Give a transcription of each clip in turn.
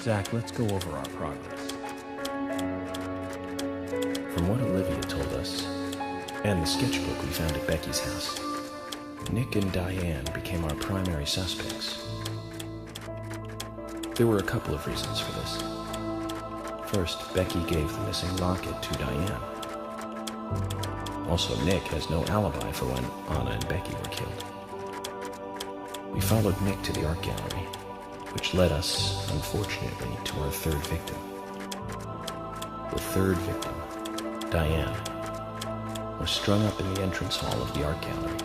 Zach, let's go over our progress. From what Olivia told us, and the sketchbook we found at Becky's house, Nick and Diane became our primary suspects. There were a couple of reasons for this. First, Becky gave the missing locket to Diane. Also, Nick has no alibi for when Anna and Becky were killed. We followed Nick to the art gallery, which led us, unfortunately, to our third victim. The third victim, Diane, was strung up in the entrance hall of the art gallery.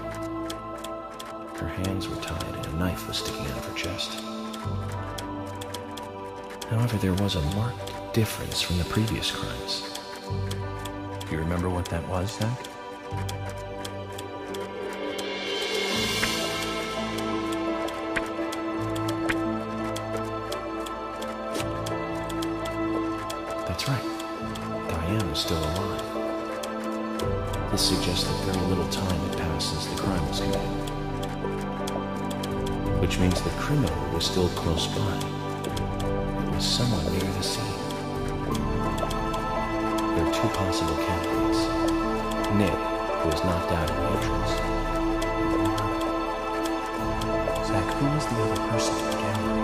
Her hands were tied and a knife was sticking out of her chest. However, there was a marked difference from the previous crimes. Do you remember what that was, Zach? That's right. Diane was still alive. This suggests that very little time had passed since the crime was committed. Which means the criminal was still close by. It was someone near the scene. There are two possible candidates. Nick, who was knocked out in the entrance. Zach, who was the other person in the gallery?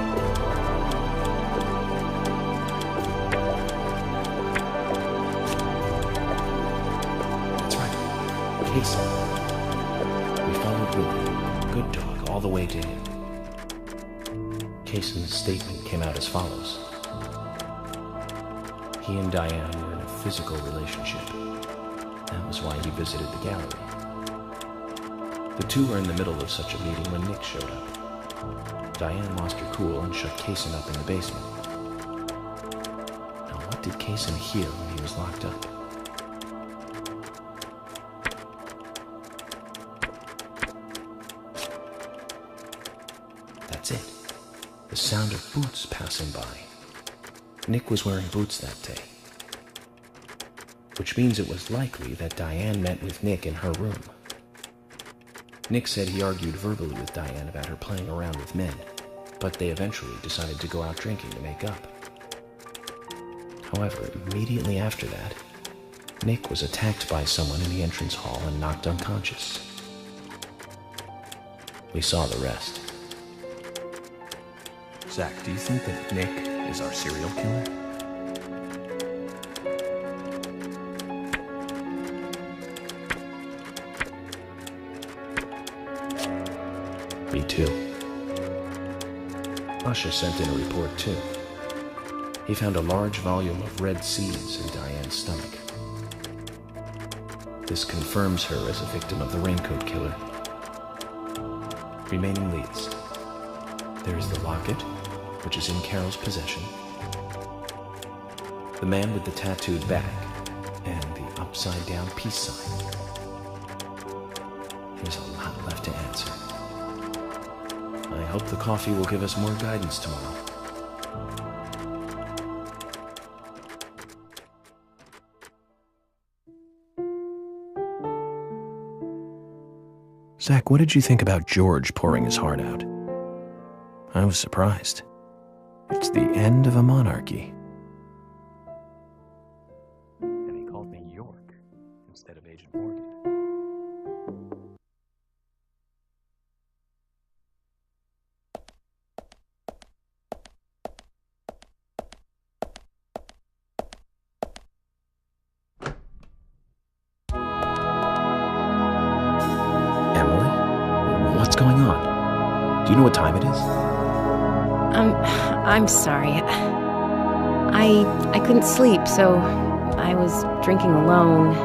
That's right. Casey. We followed Willie, good dog, all the way to him. Cason's statement came out as follows. He and Diane were in a physical relationship. That was why he visited the gallery. The two were in the middle of such a meeting when Nick showed up. Diane lost her cool and shut Cason up in the basement. Now, what did Cason hear when he was locked up? That's it. The sound of boots passing by. Nick was wearing boots that day. Which means it was likely that Diane met with Nick in her room. Nick said he argued verbally with Diane about her playing around with men, but they eventually decided to go out drinking to make up. However, immediately after that, Nick was attacked by someone in the entrance hall and knocked unconscious. We saw the rest. Zach, do you think that Nick is our serial killer? Me too. Usha sent in a report too. He found a large volume of red seeds in Diane's stomach. This confirms her as a victim of the raincoat killer. Remaining leads. There is the locket, which is in Carol's possession, the man with the tattooed bag, and the upside-down peace sign. There's a lot left to answer. I hope the coffee will give us more guidance tomorrow. Zach, what did you think about George pouring his heart out? I was surprised. It's the end of a monarchy. And he called me York instead of Agent Morgan. Emily? What's going on? Do you know what time it is? I'm sorry. I couldn't sleep, so I was drinking alone.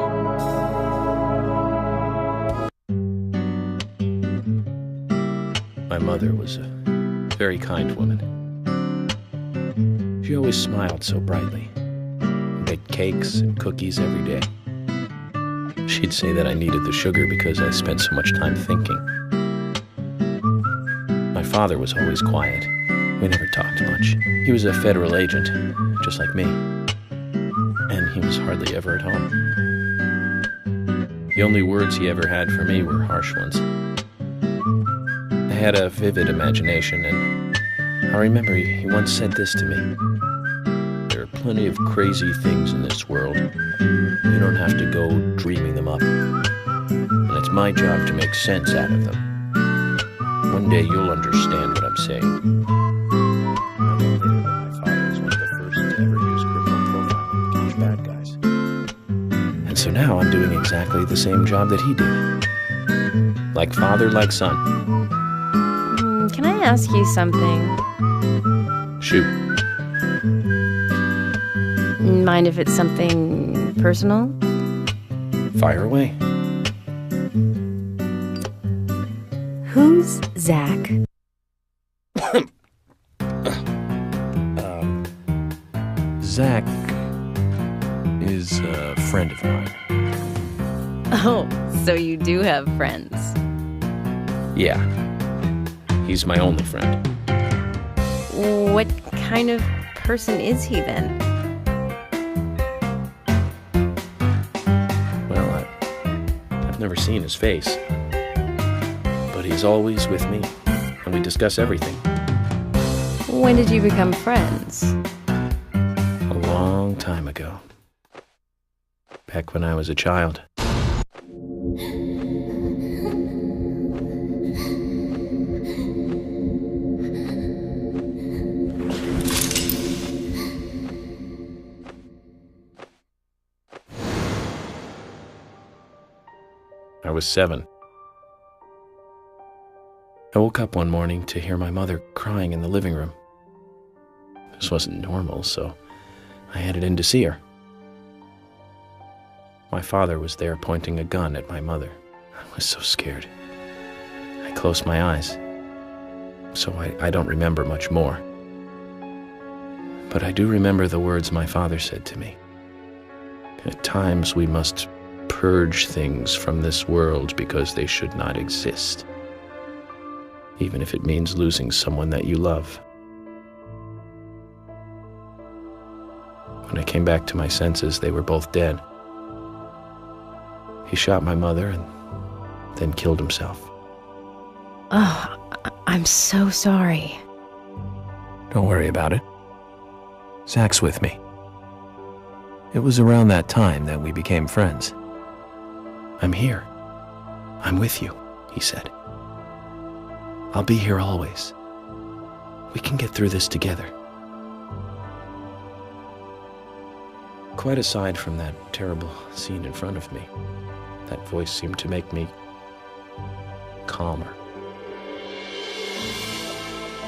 My mother was a very kind woman. She always smiled so brightly, and baked cakes and cookies every day. She'd say that I needed the sugar because I spent so much time thinking. My father was always quiet. We never talked much. He was a federal agent, just like me. And he was hardly ever at home. The only words he ever had for me were harsh ones. I had a vivid imagination, and I remember he once said this to me. plenty of crazy things in this world. You don't have to go dreaming them up. And it's my job to make sense out of them. One day you'll understand what I'm saying. I learned later that my father was one of the first to ever use criminal profiling to catch bad guys. And so now I'm doing exactly the same job that he did. Like father, like son. Can I ask you something? Shoot. Mind if it's something personal? Fire away. Who's Zach? Zach is a friend of mine. Oh, so you do have friends. Yeah. He's my only friend. What kind of person is he then? Well, I've never seen his face. But he's always with me, and we discuss everything. When did you become friends? A long time ago. Back when I was a child. I was 7. I woke up one morning to hear my mother crying in the living room. This wasn't normal, so I headed in to see her. My father was there pointing a gun at my mother. I was so scared. I closed my eyes, so I don't remember much more. But I do remember the words my father said to me. At times we must purge things from this world because they should not exist, even if it means losing someone that you love. When I came back to my senses, they were both dead. He shot my mother and then killed himself. Oh, I'm so sorry. Don't worry about it. Zach's with me. It was around that time that we became friends. I'm here. I'm with you, he said. I'll be here always. We can get through this together. Quite aside from that terrible scene in front of me, that voice seemed to make me calmer.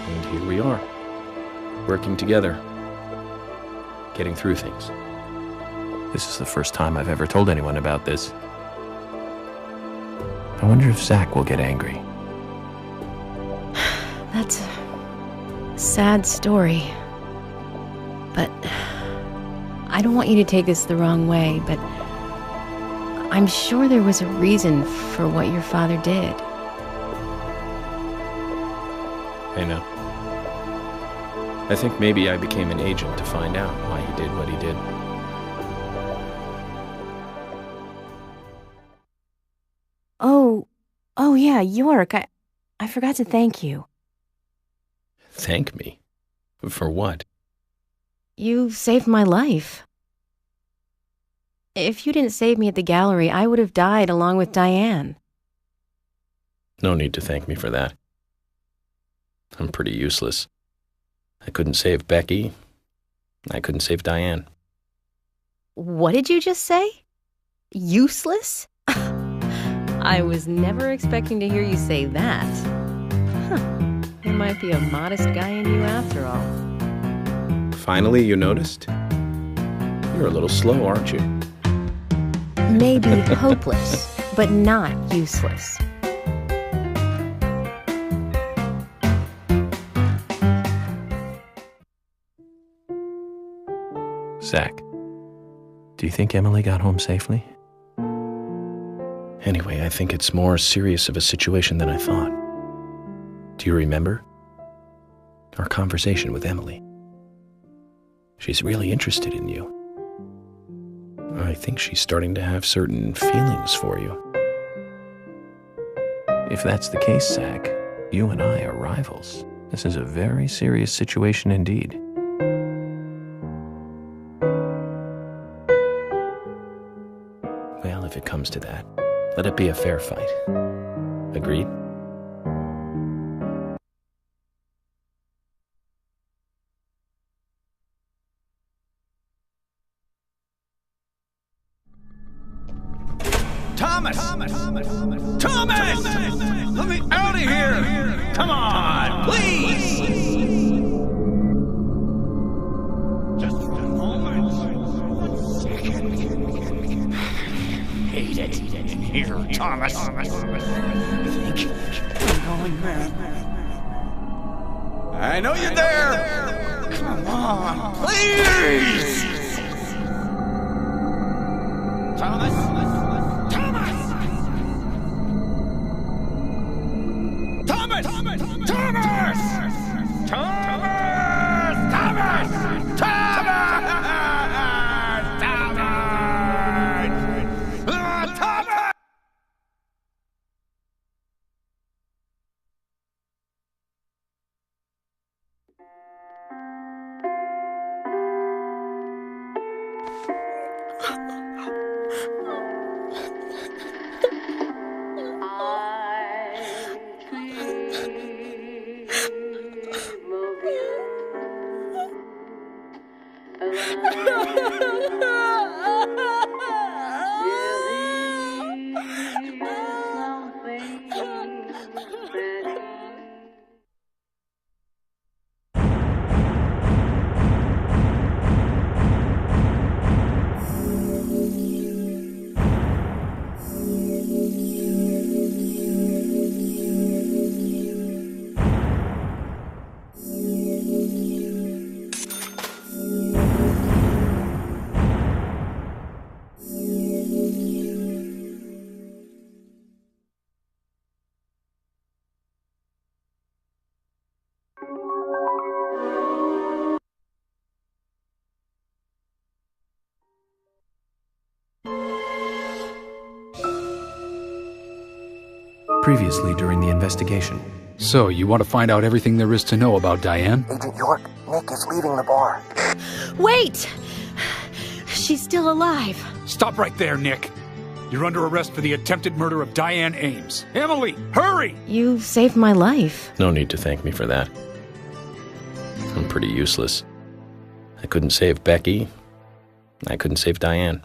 And here we are, working together, getting through things. This is the first time I've ever told anyone about this. I wonder if Zach will get angry. That's a sad story. But I don't want you to take this the wrong way, but I'm sure there was a reason for what your father did. I know. I think maybe I became an agent to find out why he did what he did. Oh yeah, York, I forgot to thank you. Thank me? For what? You saved my life. If you didn't save me at the gallery, I would have died along with Diane. No need to thank me for that. I'm pretty useless. I couldn't save Becky. I couldn't save Diane. What did you just say? Useless? I was never expecting to hear you say that. There might be a modest guy in you after all. Finally, you noticed? You're a little slow, aren't you? Maybe hopeless, but not useless. Zach, do you think Emily got home safely? Anyway, I think it's more serious of a situation than I thought. Do you remember our conversation with Emily? She's really interested in you. I think she's starting to have certain feelings for you. If that's the case, Zach, you and I are rivals. This is a very serious situation indeed. Well, if it comes to that, let it be a fair fight. Agreed? Thomas! Thomas! Let me out of here! Come on, please! Just a moment. Hate it in here, Thomas. I think I'm going mad. I know you're there! Come on, please! Thomas? Previously during the investigation. So, you want to find out everything there is to know about Diane? Agent York, Nick is leaving the bar. Wait! She's still alive. Stop right there, Nick. You're under arrest for the attempted murder of Diane Ames. Emily, hurry! You saved my life. No need to thank me for that. I'm pretty useless. I couldn't save Becky. I couldn't save Diane.